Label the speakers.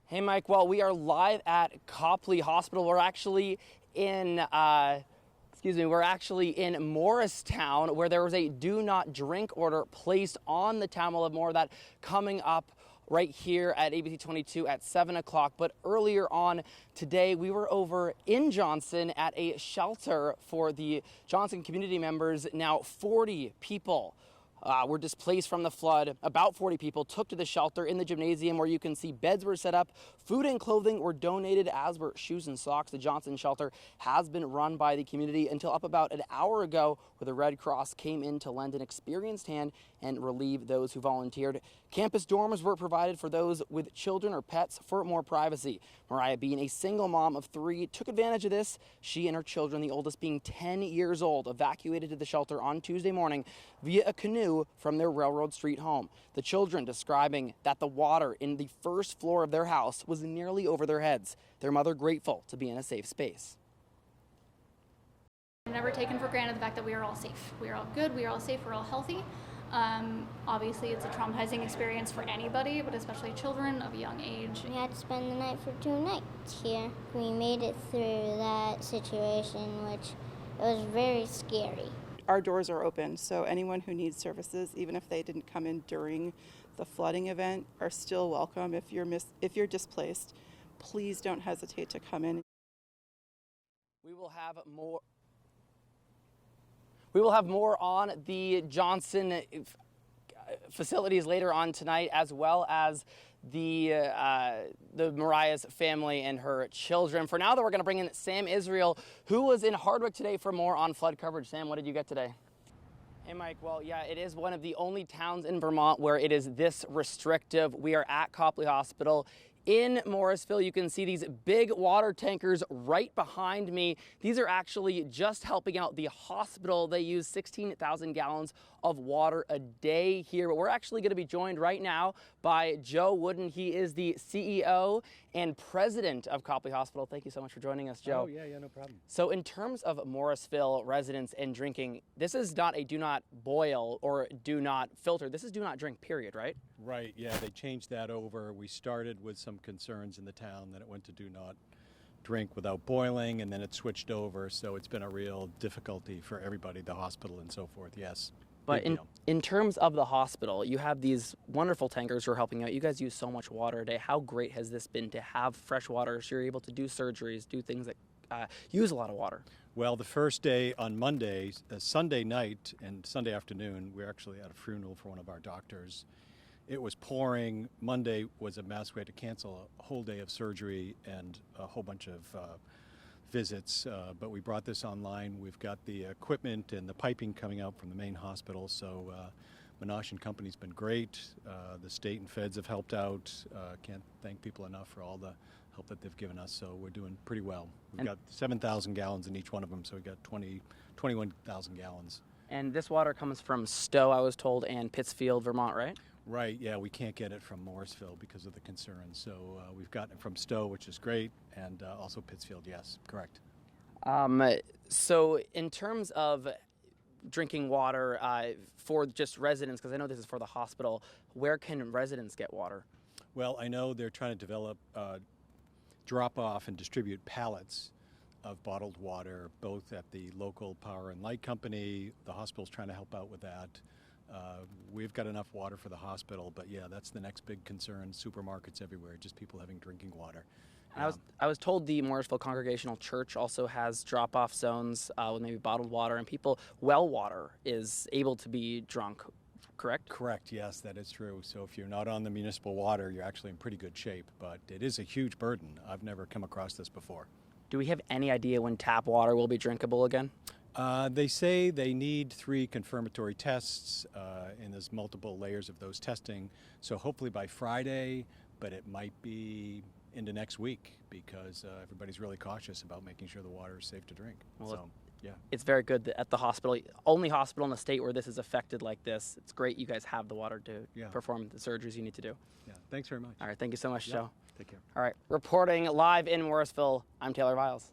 Speaker 1: Hey, Mike. Well, we are live at Copley Hospital. We're actually in, Morristown, where there was a do not drink order placed on the town. We'll have more of that coming up right here at ABC 22 at 7 o'clock. But earlier on today, we were over in Johnson at a shelter for the Johnson community members. Now 40 people were displaced from the flood. About 40 people took to the shelter in the gymnasium, where you can see beds were set up, food and clothing were donated, as were shoes and socks. The Johnson shelter has been run by the community until up about an hour ago, where the Red Cross came in to lend an experienced hand and relieve those who volunteered. Campus dorms were provided for those with children or pets for more privacy. Mariah, being a single mom of 3, took advantage of this. She and her children, the oldest being 10 years old, evacuated to the shelter on Tuesday morning via a canoe from their Railroad Street home. The children describing that the water in the first floor of their house was nearly over their heads. Their mother grateful to be in a safe space.
Speaker 2: I've never taken for granted the fact that we are all safe. We are all good, we are all safe, we're all healthy. Obviously it's a traumatizing experience for anybody, but especially children of a young age.
Speaker 3: We had to spend the night for 2 nights here. We made it through that situation, which was very scary.
Speaker 4: Our doors are open, so anyone who needs services, even if they didn't come in during the flooding event, are still welcome. If you're displaced, please don't hesitate to come in.
Speaker 1: We will have more on the Johnson facilities later on tonight, as well as the Mariah's family and her children. For now, though, we're going to bring in Sam Israel, who was in Hardwick today for more on flood coverage. Sam, what did you get today? Hey, Mike. Well, yeah, it is one of the only towns in Vermont where it is this restrictive. We are at Copley Hospital in Morrisville. You can see these big water tankers right behind me. These are actually just helping out the hospital. They use 16,000 gallons of water a day here. But we're actually going to be joined right now by Joe Wooden. He is the CEO and president of Copley Hospital. Thank you so much for joining us, Joe.
Speaker 5: Oh, yeah, no problem.
Speaker 1: So in terms of Morrisville residents and drinking, this is not a do not boil or do not filter. This is do not drink, period, right?
Speaker 5: Right, yeah, they changed that over. We started with some concerns in the town, then it went to do not drink without boiling, and then it switched over. So it's been a real difficulty for everybody, the hospital and so forth, yes.
Speaker 1: But in terms of the hospital, you have these wonderful tankers who are helping out. You guys use so much water a day. How great has this been to have fresh water so you're able to do surgeries, do things that use a lot of water?
Speaker 5: Well, the first day on Monday, Sunday night and Sunday afternoon, we're actually at a funeral for one of our doctors. It was pouring. Monday was a mess. We had to cancel a whole day of surgery and a whole bunch of visits, but we brought this online. We've got the equipment and the piping coming out from the main hospital, so Menashe and Company's been great. The state and feds have helped out. Can't thank people enough for all the help that they've given us, so we're doing pretty well. We've got 7,000 gallons in each one of them, so we've got 21,000 gallons.
Speaker 1: And this water comes from Stowe, I was told, and Pittsfield, Vermont, right?
Speaker 5: Right, yeah, we can't get it from Morrisville because of the concerns. So we've gotten it from Stowe, which is great, and also Pittsfield, yes, correct.
Speaker 1: So in terms of drinking water for just residents, because I know this is for the hospital, where can residents get water?
Speaker 5: Well, I know they're trying to develop drop off and distribute pallets of bottled water, both at the local power and light company. The hospital's trying to help out with that. We've got enough water for the hospital, but yeah, that's the next big concern. Supermarkets everywhere, just people having drinking water.
Speaker 1: I was told the Morrisville Congregational Church also has drop-off zones with maybe bottled water, and well water is able to be drunk, correct?
Speaker 5: Correct, yes, that is true. So if you're not on the municipal water, you're actually in pretty good shape, but it is a huge burden. I've never come across this before.
Speaker 1: Do we have any idea when tap water will be drinkable again?
Speaker 5: They say they need 3 confirmatory tests, and there's multiple layers of those testing. So hopefully by Friday, but it might be into next week because everybody's really cautious about making sure the water is safe to drink.
Speaker 1: Well,
Speaker 5: so, yeah.
Speaker 1: It's very good that at the hospital, only hospital in the state where this is affected like this. It's great you guys have the water to perform the surgeries you need to do.
Speaker 5: Yeah, thanks very much.
Speaker 1: All right, thank you so much, Joe.
Speaker 5: Take care.
Speaker 1: All right, reporting live in Morrisville, I'm Taylor Viles.